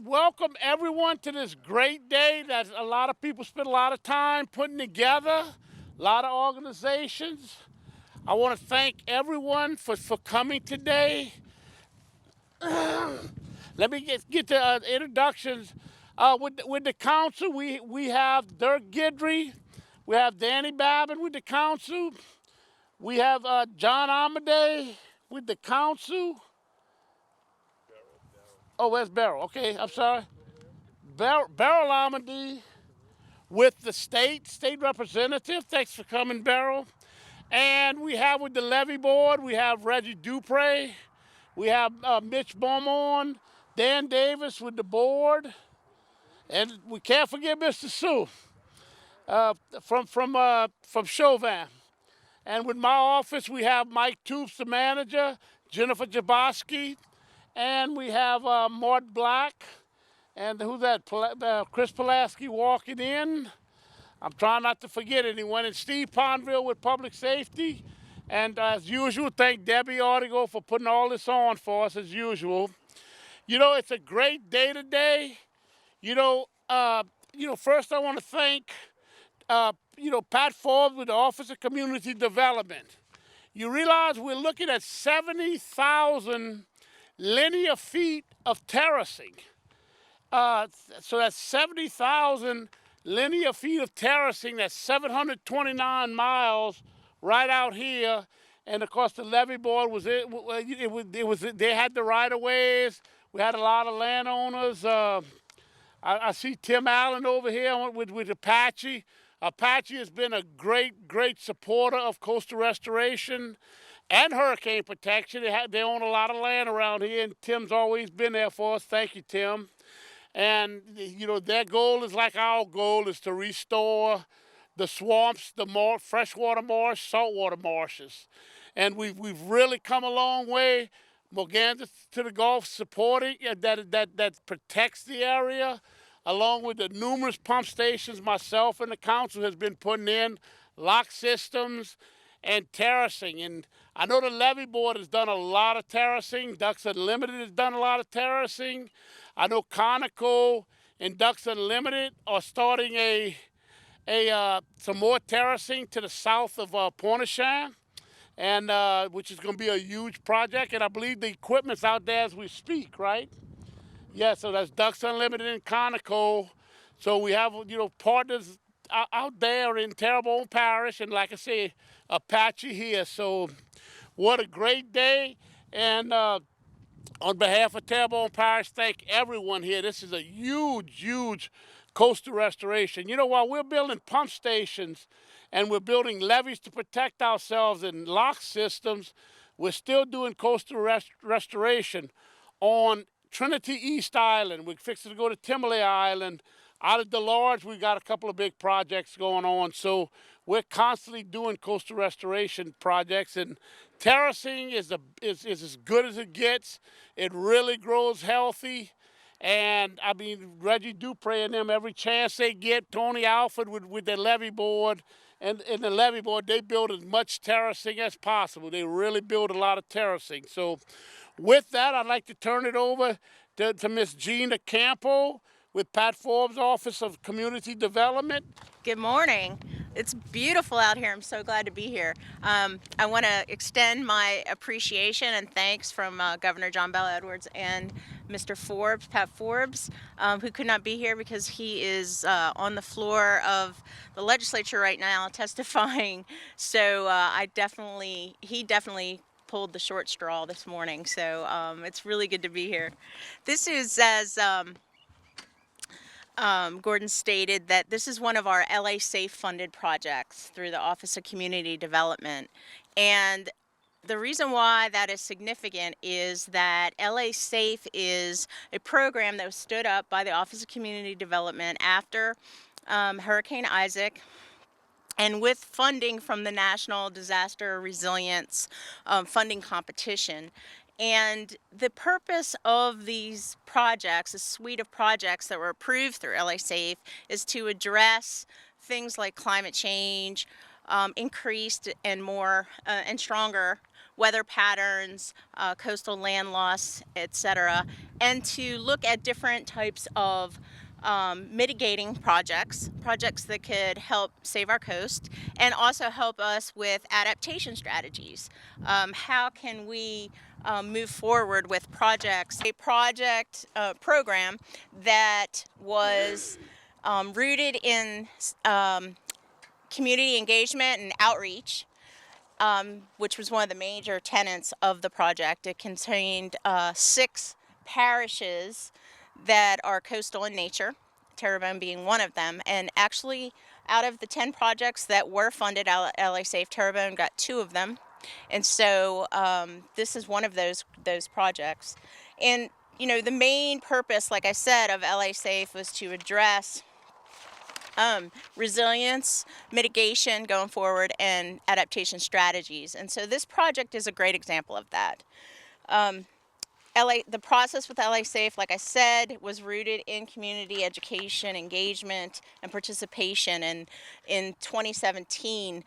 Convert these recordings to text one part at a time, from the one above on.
welcome everyone to this great day that a lot of people spend a lot of time putting together, a lot of organizations. I want to thank everyone for coming today. Let me get to introductions. With the council, we have Dirk Guidry, we have Danny Babin with the council, we have John Amedee with the council. Oh, where's Beryl? Okay, I'm sorry. Beryl Amedee with the state representative. Thanks for coming, Beryl. And we have with the levee board, we have Reggie Dupre. We have Mitch Beaumont, Dan Davis with the board. And we can't forget Mr. Sue from Chauvin. And with my office, we have Mike Toops, the manager, Jennifer Jaboski, and we have Mort Black, and who's that? Chris Pulaski walking in. I'm trying not to forget anyone. And Steve Pondville with Public Safety. And as usual, thank Debbie Artigo for putting all this on for us as usual. You know, it's a great day today. First I want to thank, Pat Forbes with the Office of Community Development. You realize we're looking at 70,000 linear feet of terracing. So that's 70,000 linear feet of terracing. That's 729 miles right out here. And of course, the levee board they had the right of ways. We had a lot of landowners. I see Tim Allen over here with Apache. Apache has been a great supporter of coastal restoration and hurricane protection. They own a lot of land around here, and Tim's always been there for us. Thank you, Tim. And, their goal is like our goal, is to restore the swamps, the freshwater marsh, saltwater marshes. And we've really come a long way. Morganza to the Gulf supporting that protects the area, along with the numerous pump stations myself and the council has been putting in, lock systems, and terracing. And I know the levee board has done a lot of terracing. Ducks Unlimited has done a lot of terracing. I know Conoco and Ducks Unlimited are starting some more terracing to the south of Pointe-aux-Chenes, and which is going to be a huge project. And I believe the equipment's out there as we speak, right? Yeah, so that's Ducks Unlimited and Conoco. So we have, partners out there in Terrebonne Parish, and like I say, Apache here. So what a great day. And on behalf of Terrebonne Parish, thank everyone here. This is a huge coastal restoration. While we're building pump stations and we're building levees to protect ourselves and lock systems, we're still doing coastal restoration on Trinity East Island. We're fixing to go to Timberlake Island. Out of DeLarge, we got a couple of big projects going on. So we're constantly doing coastal restoration projects, and terracing is as good as it gets. It really grows healthy. And I mean, Reggie Dupre and them, every chance they get, Tony Alford with their levee board, and the levee board, they build as much terracing as possible. They really build a lot of terracing. So with that, I'd like to turn it over to Miss Gina Campo with Pat Forbes' Office of Community Development. Good morning. It's beautiful out here. I'm so glad to be here. I want to extend my appreciation and thanks from Governor John Bell Edwards and Mr. Forbes, Pat Forbes, who could not be here because he is on the floor of the legislature right now testifying. So he definitely pulled the short straw this morning. So it's really good to be here. This is, as Gordon stated, that this is one of our LASAFE funded projects through the Office of Community Development. And the reason why that is significant is that LASAFE is a program that was stood up by the Office of Community Development after Hurricane Isaac, and with funding from the National Disaster Resilience Funding Competition. And the purpose of these projects, a suite of projects that were approved through LASAFE, is to address things like climate change, increased and more and stronger weather patterns, coastal land loss, etc., and to look at different types of mitigating projects that could help save our coast and also help us with adaptation strategies. How can we move forward with projects? A project program that was rooted in community engagement and outreach, which was one of the major tenets of the project. It contained 6 parishes that are coastal in nature, Terrebonne being one of them. And actually, out of the 10 projects that were funded at LASAFE, Terrebonne got 2 of them. And so this is one of those projects. And you know, the main purpose, like I said, of LASAFE was to address resilience, mitigation going forward, and adaptation strategies. And so this project is a great example of that. The process with LASAFE, like I said, was rooted in community education, engagement, and participation. And in 2017,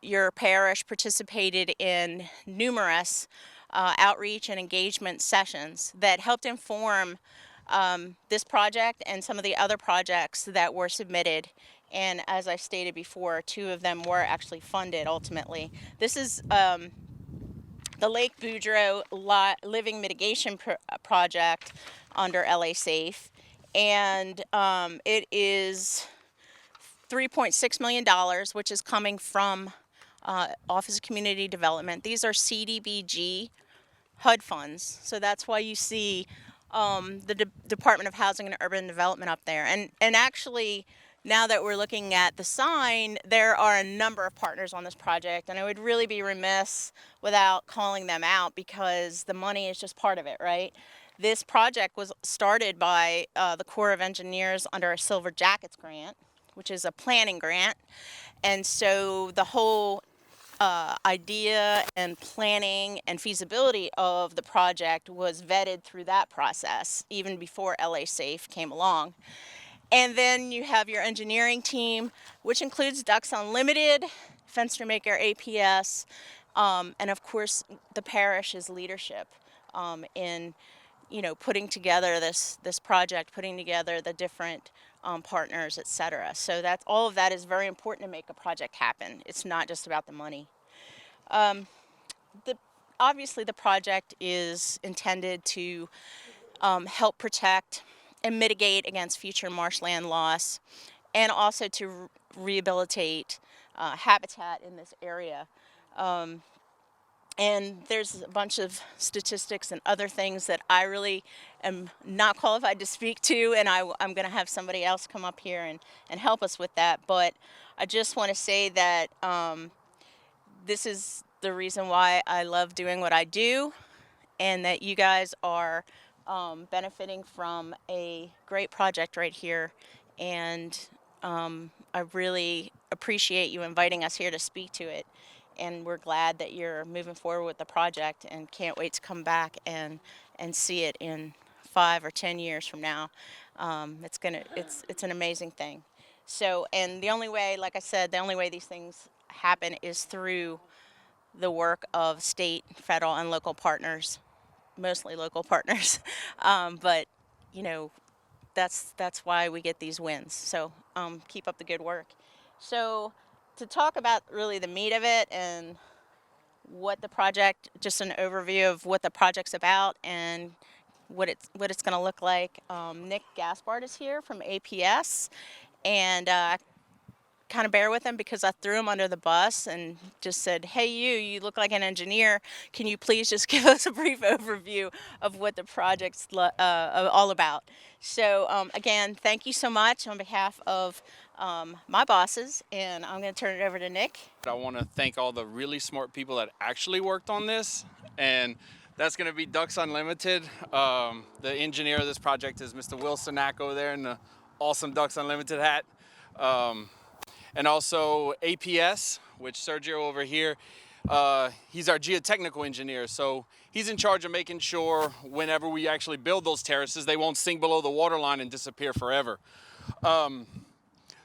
your parish participated in numerous outreach and engagement sessions that helped inform this project and some of the other projects that were submitted. And as I stated before, 2 of them were actually funded ultimately. This is the Lake Boudreaux Living Mitigation project under LASAFE, and it is $3.6 million, which is coming from Office of Community Development. These are CDBG HUD funds, so that's why you see the Department of Housing and Urban Development up there. And actually, now that we're looking at the sign, there are a number of partners on this project, and I would really be remiss without calling them out because the money is just part of it, right? This project was started by the Corps of Engineers under a Silver Jackets grant, which is a planning grant. And so the whole idea and planning and feasibility of the project was vetted through that process, even before LASAFE came along. And then you have your engineering team, which includes Ducks Unlimited, Fenster Maker, APS, and of course the parish's leadership in, you know, putting together this project, putting together the different partners, etc. So that's all of that is very important to make a project happen. It's not just about the money. Obviously the project is intended to help protect and mitigate against future marshland loss, and also to rehabilitate habitat in this area. And there's a bunch of statistics and other things that I really am not qualified to speak to, and I'm going to have somebody else come up here and help us with that. But I just want to say that this is the reason why I love doing what I do, and that you guys are benefiting from a great project right here. And I really appreciate you inviting us here to speak to it. And we're glad that you're moving forward with the project and can't wait to come back and see it in 5 or 10 years from now. It's an amazing thing. So, and the only way, like I said, the only way these things happen is through the work of state, federal, and local partners, mostly local partners. But, you know, that's why we get these wins. So keep up the good work. So to talk about really the meat of it and what the project, just an overview of what the project's about and what it's going to look like. Nick Gaspard is here from APS, and kind of bear with him because I threw him under the bus and just said, hey, you look like an engineer. Can you please just give us a brief overview of what the project's all about? So again, thank you so much on behalf of my bosses, and I'm going to turn it over to Nick. I want to thank all the really smart people that actually worked on this, and that's going to be Ducks Unlimited. The engineer of this project is Mr. Will Sinak over there in the awesome Ducks Unlimited hat. And also APS, which Sergio over here, he's our geotechnical engineer. So he's in charge of making sure whenever we actually build those terraces, they won't sink below the water line and disappear forever.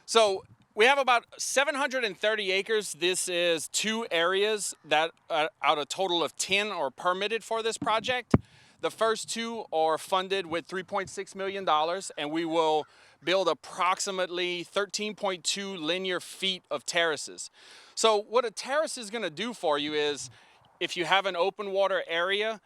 So We have about 730 acres. This is 2 areas that out a total of 10 are permitted for this project. The first 2 are funded with $3.6 million, and we will build approximately 13.2 linear feet of terraces. So what a terrace is going to do for you is, if you have an open water area,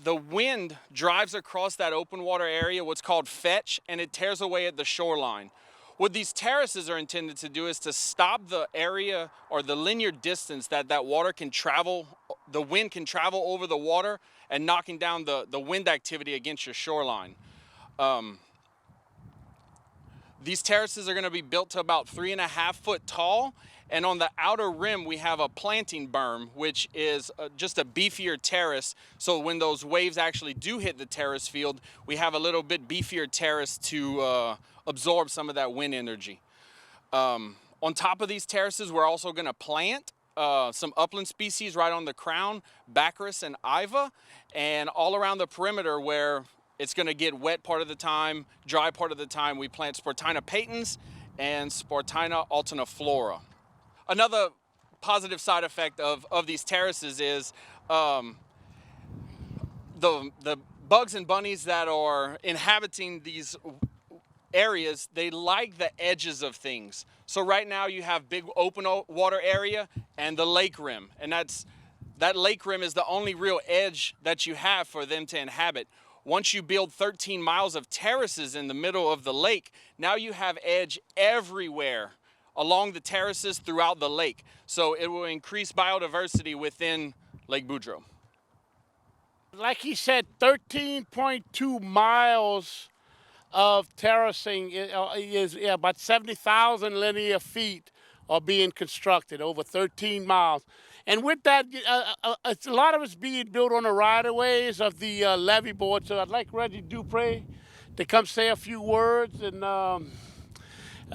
the wind drives across that open water area, what's called fetch, and it tears away at the shoreline. What these terraces are intended to do is to stop the area or the linear distance that water can travel, the wind can travel over the water, and knocking down the wind activity against your shoreline. These terraces are going to be built to about 3.5 foot tall, and on the outer rim we have a planting berm, which is just a beefier terrace, so when those waves actually do hit the terrace field, we have a little bit beefier terrace to absorb some of that wind energy. On top of these terraces, we're also going to plant some upland species right on the crown, Baccharis and Iva, and all around the perimeter where it's going to get wet part of the time, dry part of the time, we plant Sportina patens and Sportina alterniflora. Another positive side effect of these terraces is the bugs and bunnies that are inhabiting these areas, they like the edges of things. So right now you have big open water area and the lake rim, and that lake rim is the only real edge that you have for them to inhabit. Once you build 13 miles of terraces in the middle of the lake, now you have edge everywhere along the terraces throughout the lake. So it will increase biodiversity within Lake Boudreaux. Like he said, 13.2 miles of terracing is about 70,000 linear feet are being constructed over 13 miles. And with that, a lot of it's being built on the right-of-ways of the levee board. So I'd like Reggie Dupre to come say a few words. And,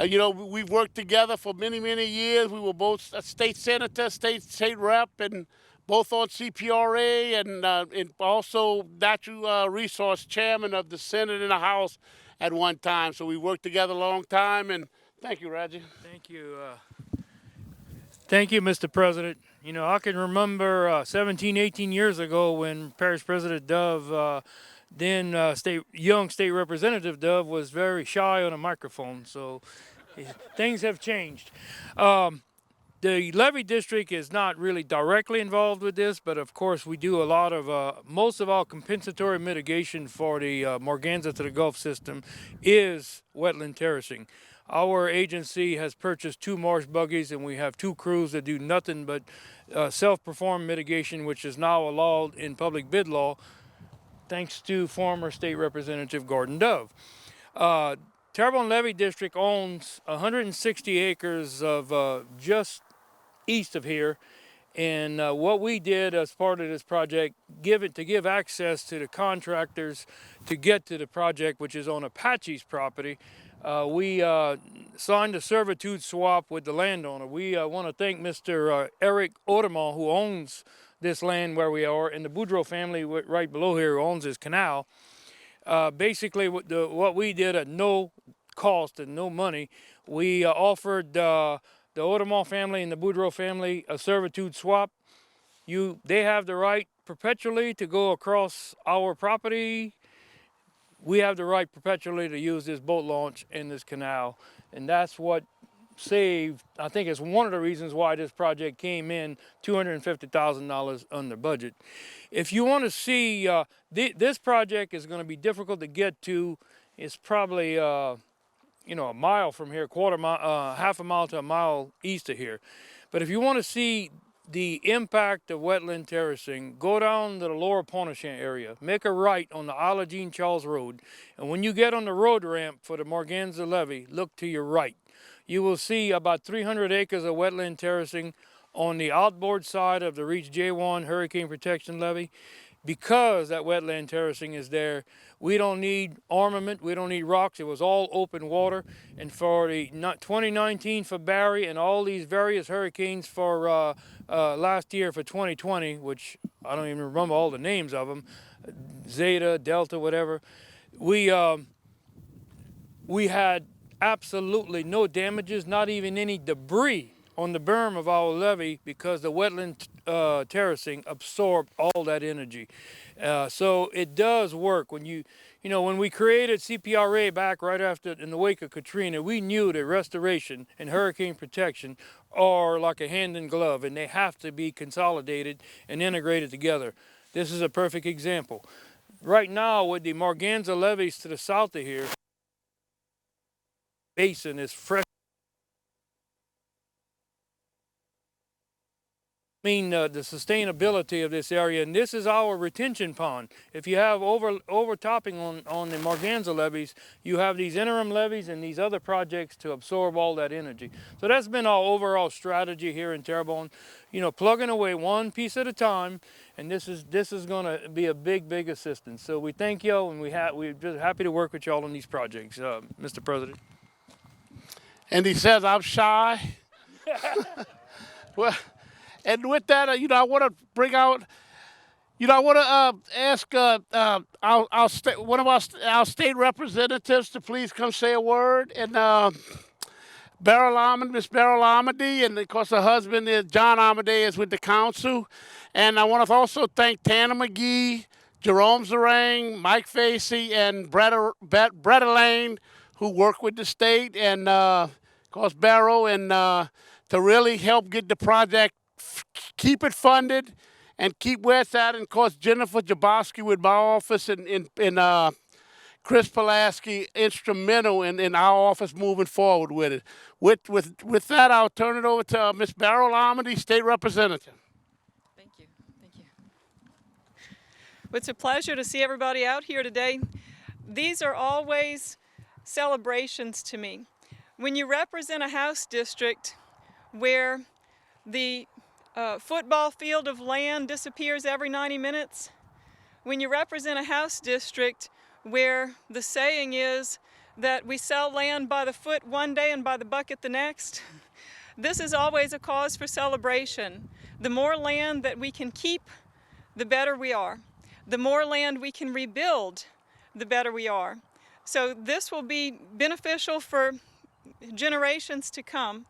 you know, we've worked together for many, many years. We were both a state senator, state rep, and both on CPRA, and also natural resource chairman of the Senate and the House at one time. So we worked together a long time, and thank you, Reggie. Thank you. Thank you, Mr. President. You know, I can remember 17, 18 years ago when Parish President Dove, then young state representative Dove, was very shy on a microphone. So things have changed. The levee district is not really directly involved with this, but of course we do a lot of, most of our compensatory mitigation for the Morganza to the Gulf system is wetland terracing. Our agency has purchased 2 marsh buggies, and we have 2 crews that do nothing but self-performed mitigation, which is now allowed in public bid law, thanks to former State Representative Gordon Dove. Terrebonne Levee District owns 160 acres of just east of here, and what we did as part of this project, to give access to the contractors to get to the project, which is on Apache's property. We signed a servitude swap with the landowner. We want to thank Mr. Eric Audemont, who owns this land where we are, and the Boudreaux family right below here who owns this canal. Basically, what we did at no cost and no money, we offered the Audemont family and the Boudreaux family a servitude swap. They have the right perpetually to go across our property. We have the right perpetually to use this boat launch in this canal, and that's what saved, I think it's one of the reasons why this project came in $250,000 under budget. If you want to see, this project is going to be difficult to get to. It's probably, you know, a mile from here, half a mile to a mile east of here. But if you want to see the impact of wetland terracing, go down to the lower Pontchartrain area, make a right on the Isle of Jean Charles Road, and when you get on the road ramp for the Morganza levee, look to your right. You will see about 300 acres of wetland terracing on the outboard side of the Reach J1 Hurricane Protection Levee. Because that wetland terracing is there, we don't need armament, we don't need rocks. It was all open water. And for the 2019 for Barry and all these various hurricanes for last year for 2020, which I don't even remember all the names of them, Zeta, Delta, whatever, we had absolutely no damages, not even any debris on the berm of our levee, because the wetland terracing absorbed all that energy. So it does work. When we created CPRA back right after, in the wake of Katrina, we knew that restoration and hurricane protection are like a hand in glove, and they have to be consolidated and integrated together. This is a perfect example. Right now, with the Morganza levees to the south of here, basin is fresh. The sustainability of this area, and this is our retention pond. If you have overtopping on the Morganza levees, you have these interim levees and these other projects to absorb all that energy. So that's been our overall strategy here in Terrebonne, plugging away one piece at a time, and this is going to be a big assistance. So we thank y'all, and we're just happy to work with y'all on these projects, Mr. President. And he says I'm shy. Well. And with that, I want to bring out, I want to ask one of our state representatives to please come say a word. And Miss Beryl Amedee, and of course her husband John Amedee is with the council. And I want to also thank Tanner McGee, Jerome Zarang, Mike Facey, and Brett Lane, who work with the state, and of course Beryl, and to really help get the project, keep it funded, and keep where it's at. And of course, Jennifer Jaboski with my office, and Chris Pulaski instrumental in our office moving forward with it. With that, I'll turn it over to Miss Beryl Amedee, State Representative. Thank you. Well, it's a pleasure to see everybody out here today. These are always celebrations to me. When you represent a House district where the football field of land disappears every 90 minutes, when you represent a House district where the saying is that we sell land by the foot one day and by the bucket the next, this is always a cause for celebration. The more land that we can keep, the better we are. The more land we can rebuild, the better we are. So this will be beneficial for generations to come,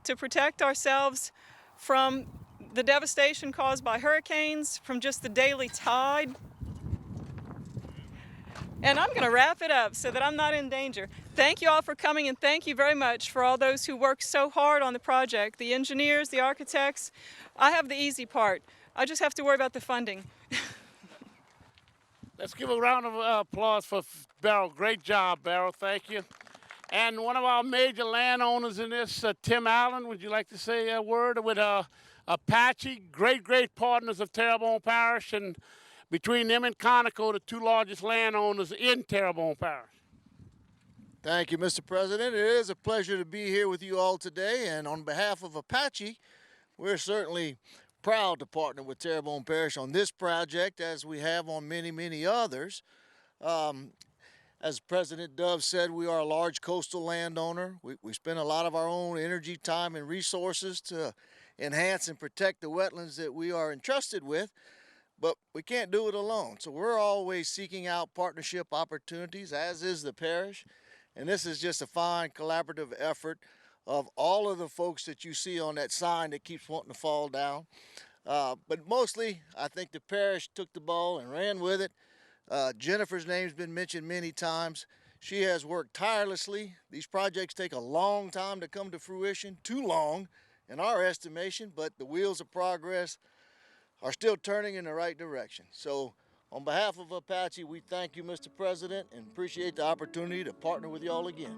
to protect ourselves from the devastation caused by hurricanes, from just the daily tide. And I'm going to wrap it up so that I'm not in danger. Thank you all for coming, and thank you very much for all those who worked so hard on the project, the engineers, the architects. I have the easy part. I just have to worry about the funding. Let's give a round of applause for Beryl. Great job, Beryl. Thank you. And one of our major landowners in this, Tim Allen, would you like to say a word? With Apache, great partners of Terrebonne Parish, and between them and Conoco, the two largest landowners in Terrebonne Parish. Thank you, Mr. President. It is a pleasure to be here with you all today, and on behalf of Apache, we're certainly proud to partner with Terrebonne Parish on this project, as we have on many others. As President Dove said, we are a large coastal landowner. We spend a lot of our own energy, time, and resources to enhance and protect the wetlands that we are entrusted with, but we can't do it alone. So we're always seeking out partnership opportunities, as is the parish, and this is just a fine collaborative effort of all of the folks that you see on that sign that keeps wanting to fall down. But mostly, I think the parish took the ball and ran with it. Jennifer's name's been mentioned many times. She has worked tirelessly. These projects take a long time to come to fruition, too long in our estimation, but the wheels of progress are still turning in the right direction. So on behalf of Apache, we thank you, Mr. President, and appreciate the opportunity to partner with y'all again.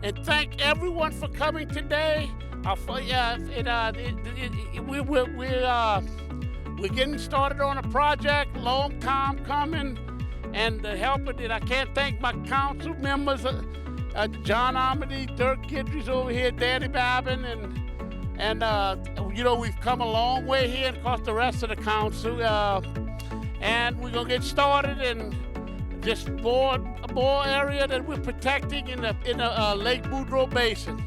And thank everyone for coming today. We're getting started on a project, long time coming, and the help of it. I can't thank my council members, John Amedee, Dirk Guidry's over here, Danny Babin, and we've come a long way here, and of course the rest of the council. And we're gonna get started in just more area that we're protecting in the Lake Boudreaux Basin.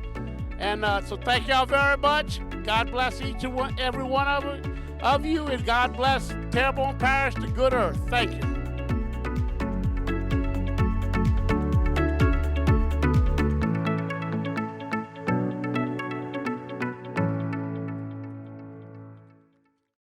And so thank y'all very much. God bless each and every one of you, and God bless Terrebonne Parish, the good earth. Thank you.